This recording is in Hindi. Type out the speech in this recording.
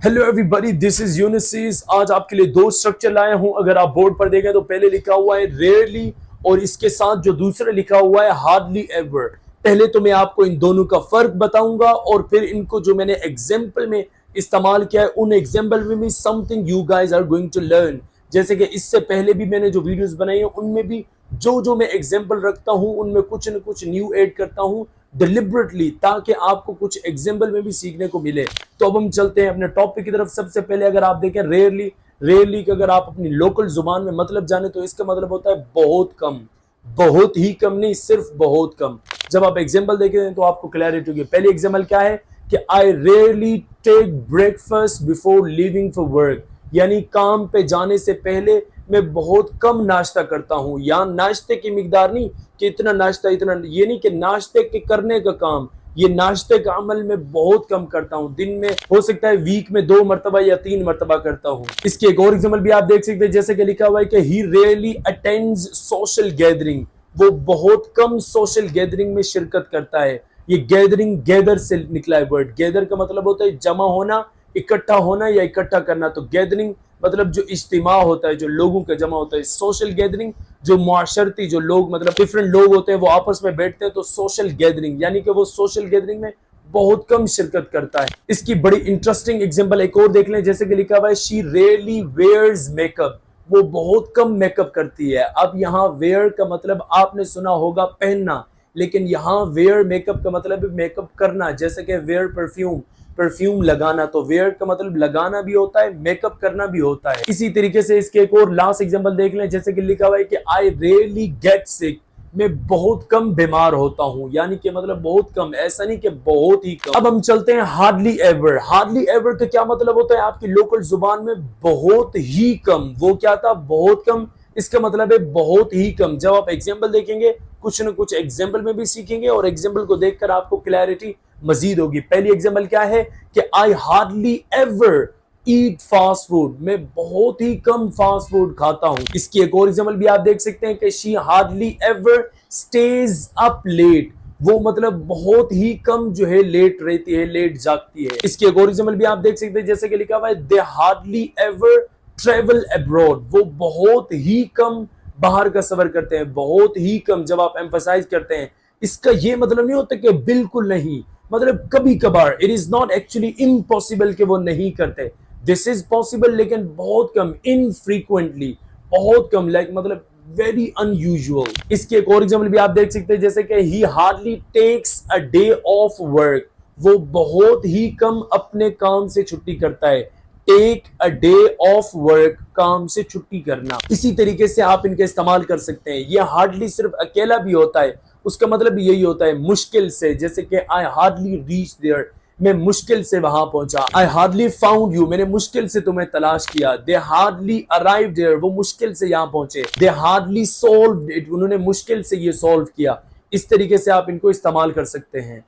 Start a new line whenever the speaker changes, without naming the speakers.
हेलो एवरीबॉडी, दिस इज यूनिसीस। आज आपके लिए दो स्ट्रक्चर लाया हूं। अगर आप बोर्ड पर देखें तो पहले लिखा हुआ है रेयरली और इसके साथ जो दूसरा लिखा हुआ है हार्डली एवर। पहले तो मैं आपको इन दोनों का फर्क बताऊंगा और फिर इनको जो मैंने एग्जाम्पल में इस्तेमाल किया है उन एग्जाम्पल में भी something you guys are going to learn. जैसे कि इससे पहले भी मैंने जो वीडियोस बनाई है उनमें भी जो जो मैं एग्जाम्पल रखता हूं उनमें कुछ न कुछ न्यू ऐड करता हूं डिलिबरेटली, ताकि आपको कुछ एग्जाम्पल में भी सीखने को मिले। तो अब हम चलते हैं अपने टॉपिक की तरफ। सबसे पहले अगर आप देखें रेयरली, रेयरली का अगर आप अपनी लोकल जुबान में मतलब जाने तो इसका मतलब होता है बहुत कम, बहुत ही कम नहीं, सिर्फ बहुत कम। जब आप एग्जाम्पल देखें तो आपको क्लैरिटी होगी। पहली एग्जाम्पल क्या है कि I rarely take breakfast before leaving for work, यानी काम पे जाने से पहले मैं बहुत कम नाश्ता करता हूं। या नाश्ते की मिकदार नहीं कि इतना नाश्ता, इतना ये नहीं कि नाश्ते के करने का काम, ये नाश्ते का अमल में बहुत कम करता हूं। दिन में हो सकता है वीक में 2 मरतबा या 3 मरतबा करता हूं। इसके एक और एग्जाम्पल भी आप देख सकते हैं, जैसे कि लिखा हुआ है कि ही रेयरली अटेंड्स सोशल गैदरिंग, वो बहुत कम सोशल गैदरिंग में शिरकत करता है। ये गैदरिंग गैदर से निकला है वर्ड। गैदर का मतलब होता है जमा होना, इकट्ठा होना या इकट्ठा करना। तो गैदरिंग मतलब जो इज्तिमा होता है, जो लोगों का जमा होता है। सोशल गैदरिंग जो मुआशरती, जो लोग मतलब डिफरेंट लोग होते हैं वो आपस में बैठते हैं, तो सोशल गैदरिंग यानी कि वो सोशल गैदरिंग में बहुत कम शिरकत करता है। इसकी बड़ी इंटरेस्टिंग एग्जांपल एक और देख लें, जैसे कि लिखा हुआ है शी रेयरली वेयर्स मेकअप, वो बहुत कम मेकअप करती है। अब यहाँ वेयर का मतलब आपने सुना होगा पहनना, लेकिन यहाँ वेयर मेकअप का मतलब है मेकअप करना। जैसे कि वेयर परफ्यूम, परफ्यूम लगाना, तो वेयर का मतलब लगाना भी होता है, मेकअप करना भी होता है। इसी तरीके से इसके एक और लास्ट एग्जांपल देख लें, जैसे कि लिखा हुआ है कि आई रियली गेट सिक, मैं बहुत कम बीमार होता हूं, यानी कि मतलब बहुत कम, ऐसा नहीं कि बहुत ही कम। अब हम चलते हैं हार्डली एवर। हार्डली एवर का क्या मतलब होता है आपकी लोकल जुबान में? बहुत ही कम। वो क्या था? बहुत कम। इसका मतलब है बहुत ही कम। जब आप एग्जाम्पल देखेंगे कुछ न कुछ एग्जाम्पल में भी सीखेंगे और एग्जाम्पल को देखकर आपको क्लैरिटी मजीद होगी। पहली एग्जाम्पल क्या है कि I hardly ever eat fast food, मैं बहुत ही कम फास्ट फूड खाता हूं। इसकी एक और एग्जाम्पल भी आप देख सकते हैं कि she hardly ever stays up late, वो मतलब बहुत ही कम जो है लेट रहती है, लेट जागती है। इसकी एक और एग्जाम्पल भी आप देख सकते हैं, जैसे कि लिखा हुआ है दे हार्डली एवर ट्रेवल अब्रॉड, वो बहुत ही कम बाहर का सफर करते हैं, बहुत ही कम। जब आप एम्फसाइज करते हैं, इसका ये मतलब नहीं होता कि बिल्कुल नहीं, मतलब कभी कभार। It is not actually impossible कि वो नहीं करते, दिस इज पॉसिबल, लेकिन बहुत कम, इनफ्रीक्वेंटली, बहुत कम, लाइक मतलब वेरी अनयूजुअल। इसके एक और एग्जाम्पल भी आप देख सकते हैं, जैसे कि he hardly takes a day off work, वो बहुत ही कम अपने काम से छुट्टी करता है। Take a day off work, काम से छुट्टी करना। इसी तरीके से आप इनके इस्तेमाल कर सकते हैं। ये हार्डली सिर्फ अकेला भी होता है, उसका मतलब यही होता है मुश्किल से। जैसे कि आई हार्डली रीच देयर, मैं मुश्किल से वहां पहुंचा। आई हार्डली फाउंड यू, मैंने मुश्किल से तुम्हें तलाश किया। दे हार्डली अराइव देयर, वो मुश्किल से यहां पहुंचे। दे हार्डली सॉल्व इट, उन्होंने मुश्किल से ये सॉल्व किया। इस तरीके से आप इनको इस्तेमाल कर सकते हैं।